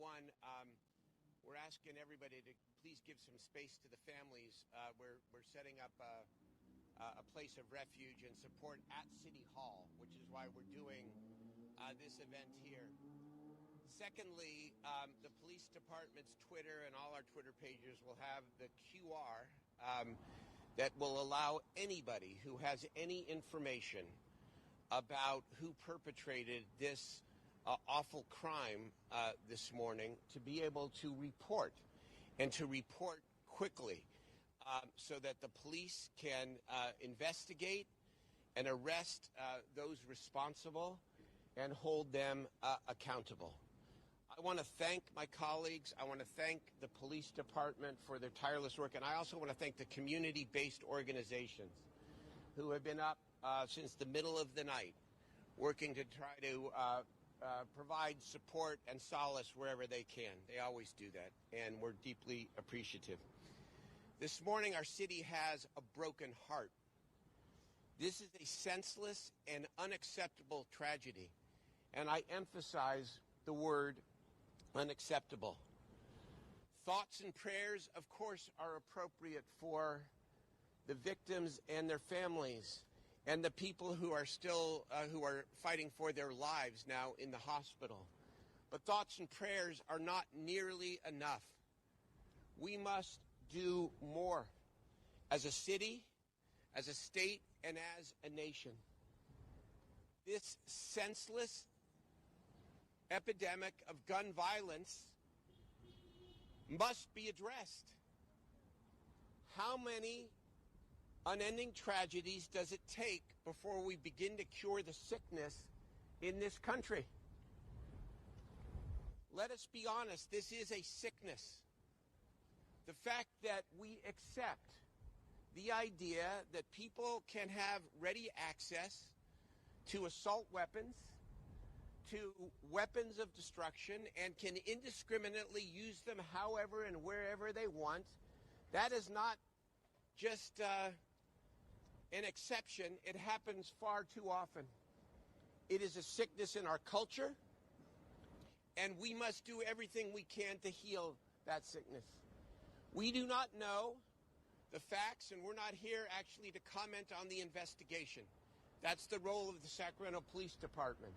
one, we're asking everybody to please give some space to the families. We're setting up a place of refuge and support at City Hall, which is why we're doing this event here. Secondly, the police department's Twitter and all our Twitter pages will have the QR that will allow anybody who has any information about who perpetrated this awful crime this morning to be able to report, and to report quickly, so that the police can investigate and arrest those responsible and hold them accountable. I want to thank my colleagues. I want to thank the police department for their tireless work, and I also want to thank the community-based organizations who have been up since the middle of the night, working to try to provide support and solace wherever they can. They always do that, and we're deeply appreciative. This morning, our city has a broken heart. This is a senseless and unacceptable tragedy, and I emphasize the word unacceptable. Thoughts and prayers, of course, are appropriate for the victims and their families, and the people who are still who are fighting for their lives now in the hospital. But thoughts and prayers are not nearly enough. We must do more as a city, as a state, and as a nation. This senseless epidemic of gun violence must be addressed. How many unending tragedies does it take before we begin to cure the sickness in this country? Let us be honest, this is a sickness. The fact that we accept the idea that people can have ready access to assault weapons, to weapons of destruction, and can indiscriminately use them however and wherever they want, that is not just an exception. It happens far too often. It is a sickness in our culture, and we must do everything we can to heal that sickness. We do not know the facts, and we're not here actually to comment on the investigation. That's the role of the Sacramento Police Department.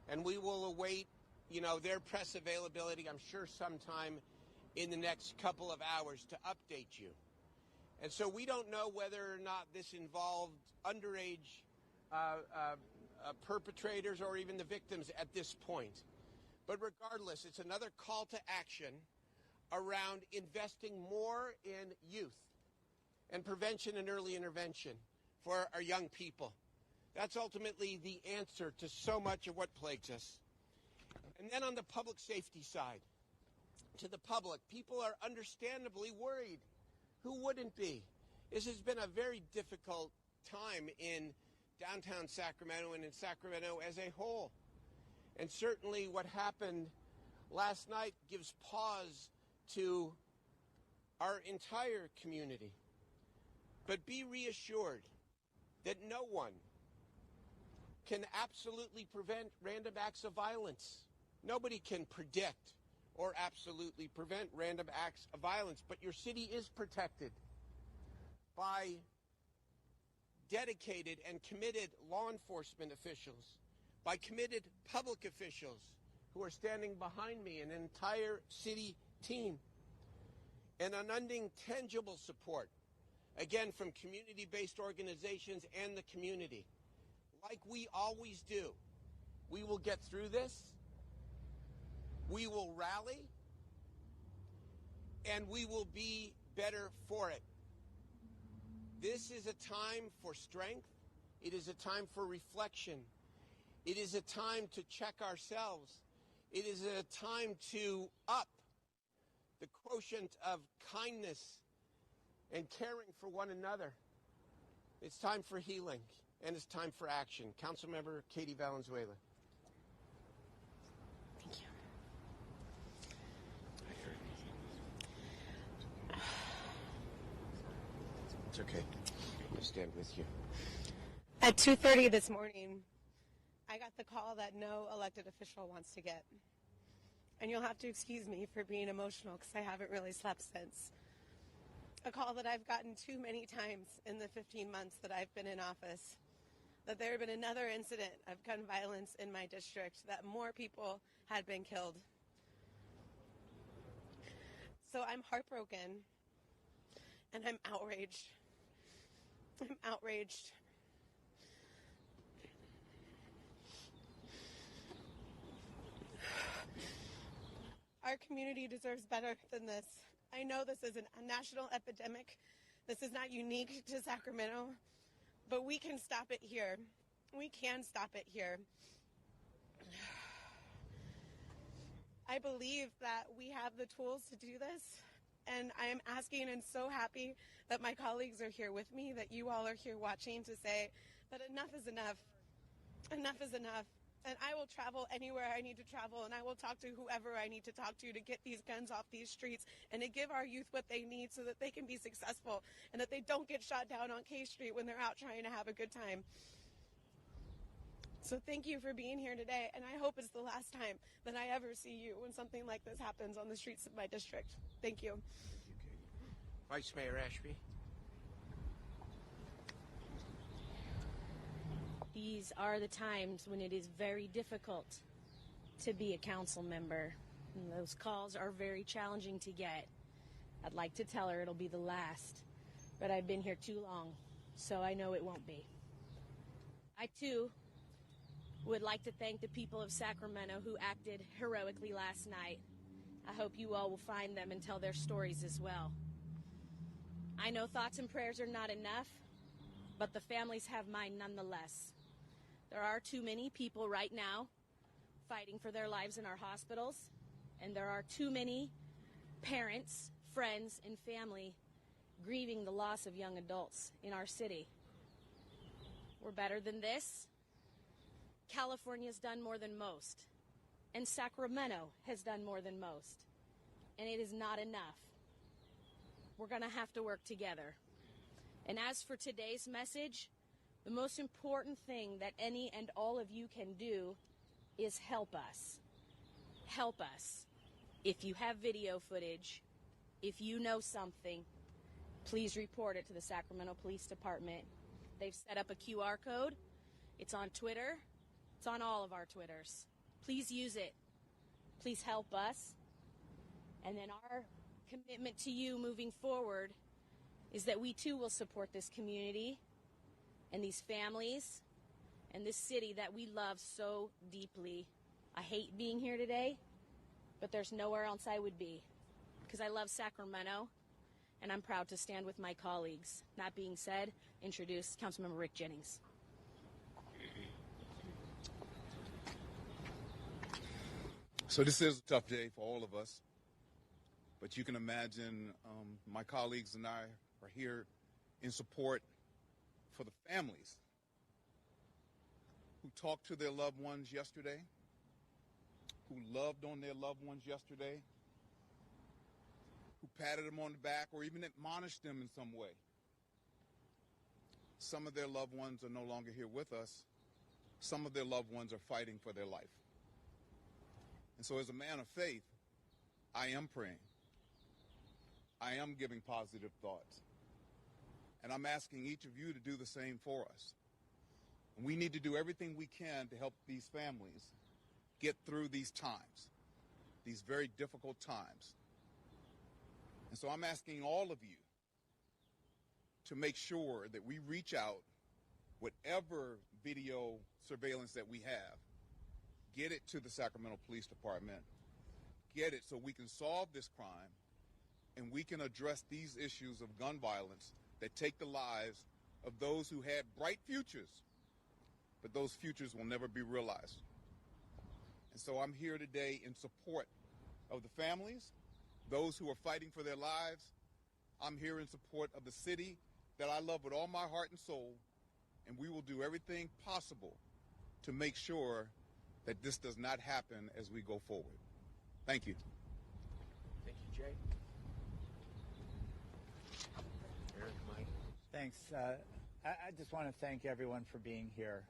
And we will await, their press availability, I'm sure sometime in the next couple of hours, to update you. And so we don't know whether or not this involved underage perpetrators or even the victims at this point. But regardless, it's another call to action around investing more in youth and prevention and early intervention for our young people. That's ultimately the answer to so much of what plagues us. And then on the public safety side, to the public, people are understandably worried. Who wouldn't be? This has been a very difficult time in downtown Sacramento and in Sacramento as a whole. And certainly what happened last night gives pause to our entire community. But be reassured that no one can absolutely prevent random acts of violence. Nobody can predict or absolutely prevent random acts of violence, but your city is protected by dedicated and committed law enforcement officials, by committed public officials who are standing behind me, an entire city team, and unending tangible support, again, from community-based organizations and the community. Like we always do, we will get through this. We will rally, and we will be better for it. This is a time for strength. It is a time for reflection. It is a time to check ourselves. It is a time to up the quotient of kindness and caring for one another. It's time for healing, and it's time for action. Councilmember Katie Valenzuela. Thank you. It's okay. I'll stand with you. At 2:30 this morning, I got the call that no elected official wants to get and you'll have to excuse me for being emotional because I haven't really slept since. A call that I've gotten too many times in the 15 months that I've been in office, that there had been another incident of gun violence in my district, that more people had been killed. So I'm heartbroken, and I'm outraged. I'm outraged. Our community deserves better than this. I know this is a national epidemic. This is not unique to Sacramento, but we can stop it here. We can stop it here. I believe that we have the tools to do this, and I am asking and so happy that my colleagues are here with me, that you all are here watching to say that enough is enough. Enough is enough. And I will travel anywhere I need to travel, and I will talk to whoever I need to talk to get these guns off these streets and to give our youth what they need so that they can be successful and that they don't get shot down on K Street when they're out trying to have a good time. So thank you for being here today, and I hope it's the last time that I ever see you when something like this happens on the streets of my district. Thank you. Vice Mayor Ashby. These are the times when it is very difficult to be a council member. And those calls are very challenging to get. I'd like to tell her it'll be the last, but I've been here too long, so I know it won't be. I, too, would like to thank the people of Sacramento who acted heroically last night. I hope you all will find them and tell their stories as well. I know thoughts and prayers are not enough, but the families have mine nonetheless. There are too many people right now fighting for their lives in our hospitals, and there are too many parents, friends, and family grieving the loss of young adults in our city. We're better than this. California's done more than most, and Sacramento has done more than most, and it is not enough. We're going to have to work together. And as for today's message, the most important thing that any and all of you can do is help us. Help us. If you have video footage, if you know something, please report it to the Sacramento Police Department. They've set up a QR code. It's on Twitter. It's on all of our Twitters. Please use it. Please help us. And then our commitment to you moving forward is that we too will support this community and these families and this city that we love so deeply. I hate being here today, but there's nowhere else I would be because I love Sacramento and I'm proud to stand with my colleagues. That being said, introduce Councilmember Rick Jennings. So this is a tough day for all of us, but you can imagine my colleagues and I are here in support for the families who talked to their loved ones yesterday, who loved on their loved ones yesterday, who patted them on the back or even admonished them in some way. Some of their loved ones are no longer here with us. Some of their loved ones are fighting for their life. And so as a man of faith, I am praying. I am giving positive thoughts. And I'm asking each of you to do the same for us. And we need to do everything we can to help these families get through these times, these very difficult times. And so I'm asking all of you to make sure that we reach out, whatever video surveillance that we have, get it to the Sacramento Police Department, get it so we can solve this crime and we can address these issues of gun violence that take the lives of those who had bright futures, but those futures will never be realized. And so I'm here today in support of the families, those who are fighting for their lives. I'm here in support of the city that I love with all my heart and soul, and we will do everything possible to make sure that this does not happen as we go forward. Thank you. Thank you, Jay. Eric, Mike. Thanks. I just want to thank everyone for being here.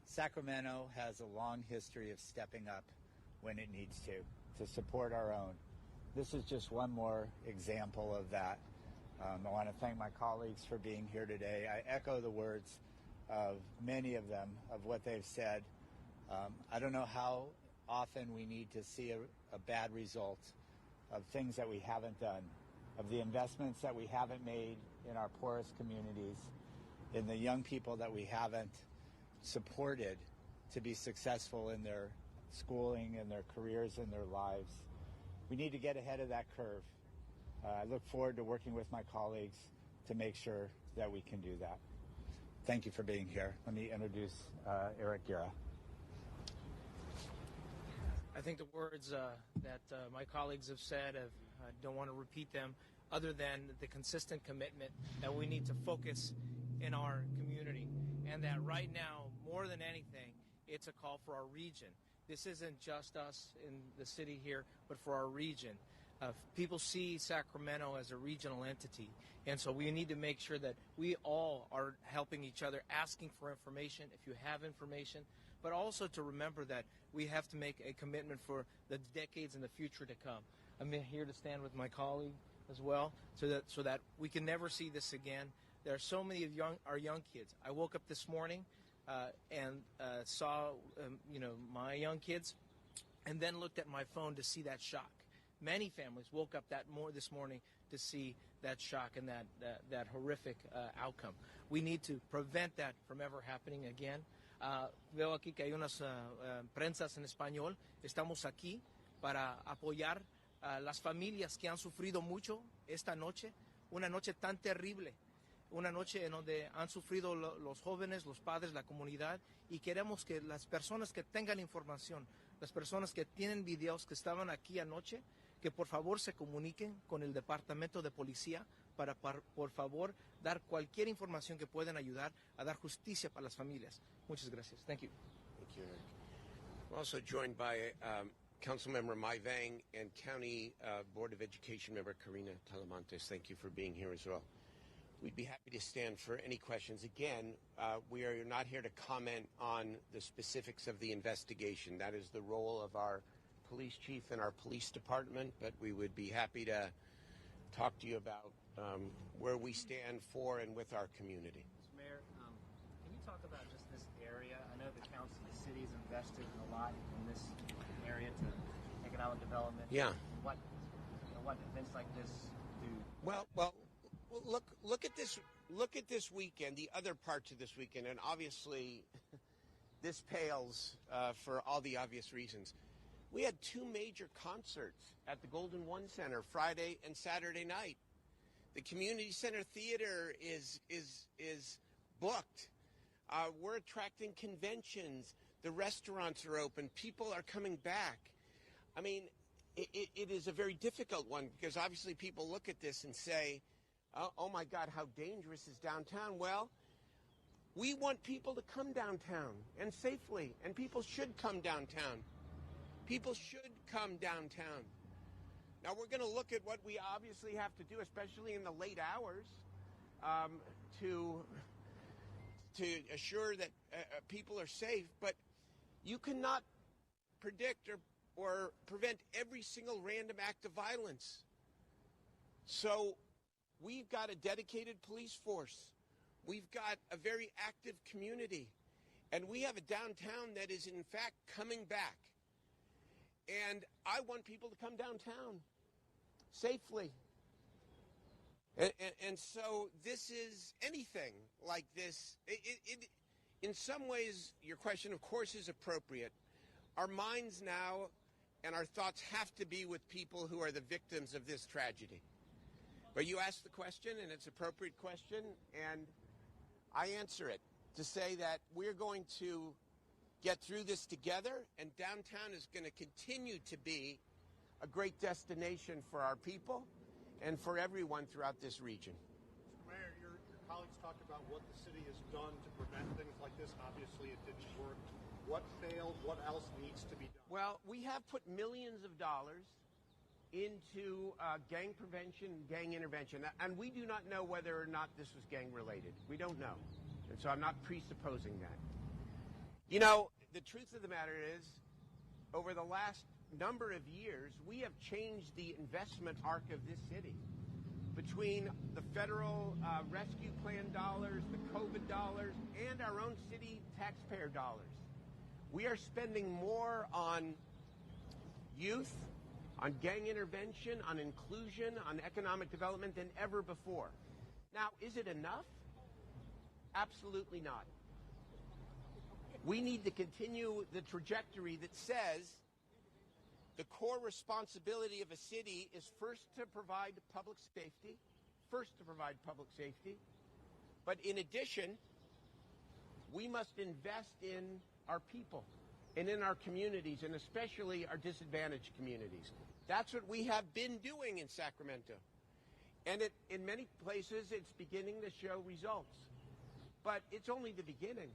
Sacramento has a long history of stepping up when it needs to support our own. This is just one more example of that. I want to thank my colleagues for being here today. I echo the words of many of them, of what they've said. I don't know how often we need to see a bad result of things that we haven't done, of the investments that we haven't made in our poorest communities, in the young people that we haven't supported to be successful in their schooling and their careers and their lives. We need to get ahead of that curve. I look forward to working with my colleagues to make sure that we can do that. Thank you for being here. Let me introduce Eric Guerra. I think the words that my colleagues have said, I don't want to repeat them, other than the consistent commitment that we need to focus in our community, and that right now, more than anything, it's a call for our region. This isn't just us in the city here, but for our region. People see Sacramento as a regional entity, and so we need to make sure that we all are helping each other, asking for information if you have information, but also to remember that we have to make a commitment for the decades in the future to come. I'm here to stand with my colleague as well, so that we can never see this again. There are so many of our young kids. I woke up this morning and saw my young kids, and then looked at my phone to see that shock. Many families woke up this morning to see that shock and that horrific outcome. We need to prevent that from ever happening again. Veo aquí que hay unas prensas en español. Estamos aquí para apoyar a las familias que han sufrido mucho esta noche, una noche tan terrible, una noche en donde han sufrido los jóvenes, los padres, la comunidad, y queremos que las personas que tengan información, las personas que tienen videos que estaban aquí anoche, que por favor se comuniquen con el departamento de policía para por favor dar cualquier información que puedan ayudar a dar justicia para las familias. Muchas gracias. Thank you. Thank you, Eric. We're also joined by Councilmember Mai Vang and County Board of Education member Karina Talamantes. Thank you for being here as well. We'd be happy to stand for any questions. Again, we are not here to comment on the specifics of the investigation. That is the role of our police chief and our police department, but we would be happy to talk to you about where we stand for and with our community. Mr. Mayor, can you talk about just this area? I know the council, the city's invested a lot in this area to economic development. Yeah. What events like this do? Well, look at this. Look at this weekend. The other parts of this weekend, and obviously, this pales for all the obvious reasons. We had two major concerts at the Golden One Center Friday and Saturday night. The Community Center Theater is booked. We're attracting conventions. The restaurants are open. People are coming back. I mean, it is a very difficult one because obviously people look at this and say, oh my God, how dangerous is downtown? Well, we want people to come downtown and safely, and people should come downtown. People should come downtown. Now, we're going to look at what we obviously have to do, especially in the late hours, to assure that people are safe. But you cannot predict or prevent every single random act of violence. So we've got a dedicated police force. We've got a very active community. And we have a downtown that is, in fact, coming back. And I want people to come downtown safely. And so this is anything like this. In some ways, your question, of course, is appropriate. Our minds now and our thoughts have to be with people who are the victims of this tragedy. But you asked the question, and it's an appropriate question, and I answer it to say that we're going to get through this together, and downtown is going to continue to be a great destination for our people and for everyone throughout this region. Mr. Mayor, your colleagues talked about what the city has done to prevent things like this. Obviously, it didn't work. What failed? What else needs to be done? Well, we have put millions of dollars into gang prevention, gang intervention, and we do not know whether or not this was gang-related. We don't know, and so I'm not presupposing that. You know, the truth of the matter is, over the last number of years, we have changed the investment arc of this city. Between the federal rescue plan dollars, the COVID dollars, and our own city taxpayer dollars, we are spending more on youth, on gang intervention, on inclusion, on economic development than ever before. Now, is it enough? Absolutely not. We need to continue the trajectory that says the core responsibility of a city is first to provide public safety, but in addition, we must invest in our people and in our communities, and especially our disadvantaged communities. That's what we have been doing in Sacramento. And in many places, it's beginning to show results. But it's only the beginning.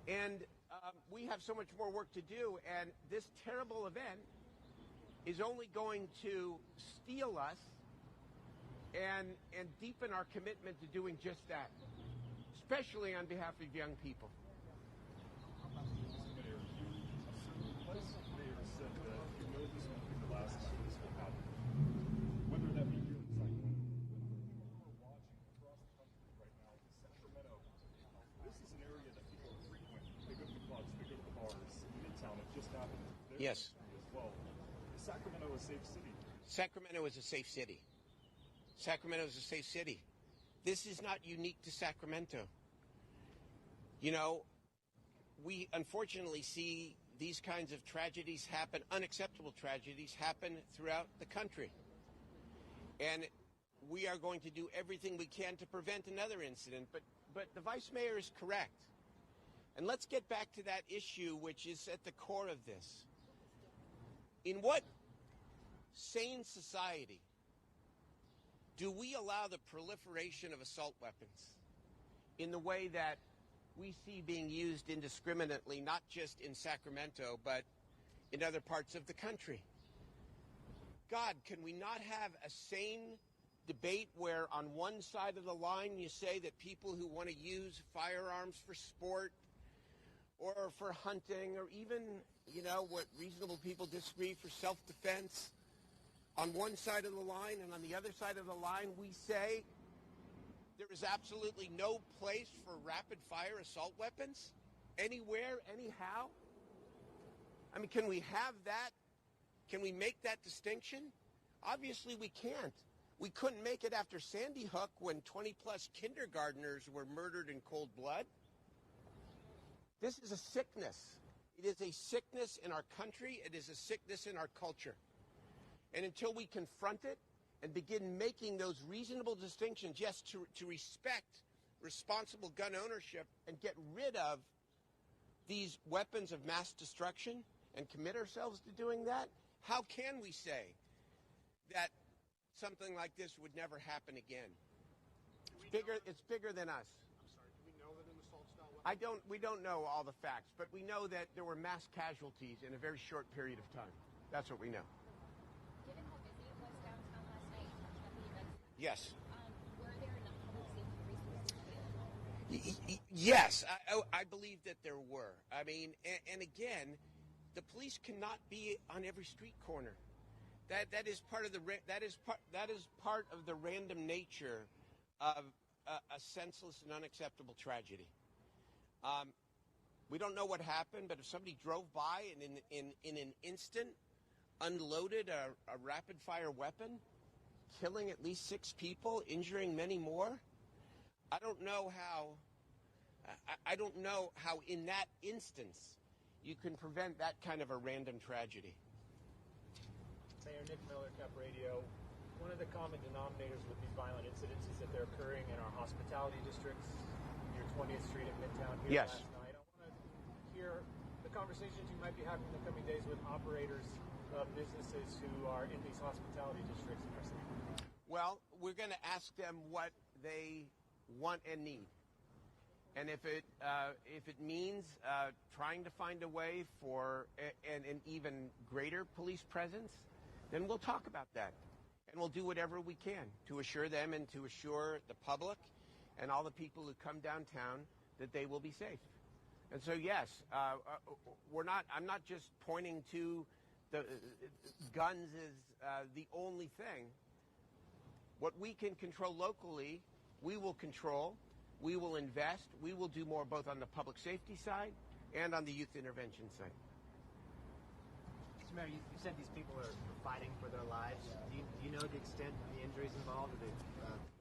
And we have so much more work to do, and this terrible event is only going to steel us and deepen our commitment to doing just that, especially on behalf of young people. Yes. Well, is Sacramento a safe city? Sacramento is a safe city. Sacramento is a safe city. This is not unique to Sacramento. You know, we unfortunately see these kinds of tragedies happen, unacceptable tragedies happen throughout the country. And we are going to do everything we can to prevent another incident. But the Vice Mayor is correct. And let's get back to that issue which is at the core of this. In what sane society do we allow the proliferation of assault weapons in the way that we see being used indiscriminately, not just in Sacramento, but in other parts of the country? God, can we not have a sane debate where on one side of the line you say that people who want to use firearms for sport or for hunting, or even, you know, what reasonable people disagree, for self-defense, on one side of the line, and on the other side of the line we say there is absolutely no place for rapid-fire assault weapons anywhere, anyhow? I mean, can we have that? Can we make that distinction? Obviously we can't. We couldn't make it after Sandy Hook when 20-plus kindergartners were murdered in cold blood. This is a sickness. It is a sickness in our country. It is a sickness in our culture. And until we confront it and begin making those reasonable distinctions, yes, to respect responsible gun ownership and get rid of these weapons of mass destruction and commit ourselves to doing that, how can we say that something like this would never happen again? It's bigger than us. We don't know all the facts, but we know that there were mass casualties in a very short period of time. That's what we know. Given how busy it was downtown last night, at the event, yes. Were there enough public safety resources? Yes, I believe that there were. I mean, and again, the police cannot be on every street corner. That is part of the random nature of a senseless and unacceptable tragedy. We don't know what happened, but if somebody drove by and in an instant unloaded a rapid-fire weapon, killing at least 6 people, injuring many more, I don't know how in that instance you can prevent that kind of a random tragedy. Mayor Nick Miller, Cap Radio. One of the common denominators with these violent incidents is that they're occurring in our hospitality districts, near 20th Street in Midtown here yes. last night. I want to hear the conversations you might be having in the coming days with operators of businesses who are in these hospitality districts in our city. Well, we're going to ask them what they want and need. And if it means trying to find a way for an even greater police presence, then we'll talk about that. And we'll do whatever we can to assure them and to assure the public and all the people who come downtown that they will be safe. And so, yes, I'm not just pointing to the guns as the only thing. What we can control locally, we will control, we will invest, we will do more both on the public safety side and on the youth intervention side. Mr. Mayor, you said these people are fighting for their lives. Do you know the extent of the injuries involved?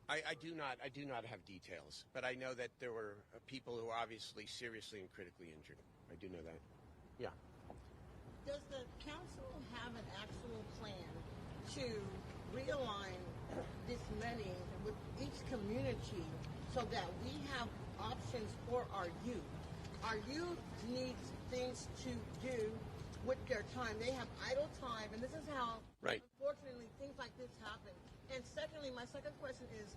I do not have details, but I know that there were people who were obviously seriously and critically injured. I do know that. Yeah. Does the council have an actual plan to realign this money with each community so that we have options for our youth? Our youth needs things to do with their time. They have idle time, and this is how, unfortunately, things like this happen. And secondly, my second question is,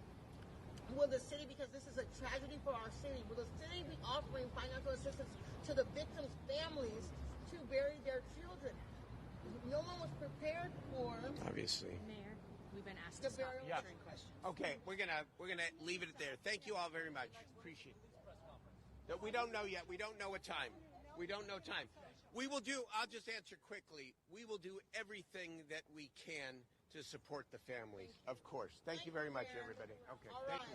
will the city, because this is a tragedy for our city, will the city be offering financial assistance to the victims' families to bury their children? No one was prepared for. Obviously. Mayor, we've been asked to stop answering questions. Okay, we're gonna leave it there. Thank you all very much. Appreciate it. We don't know yet. We don't know what time. We don't know time. We will do. I'll just answer quickly. We will do everything that we can to support the families, of course. Thank you very much, everybody. Okay. Thank you.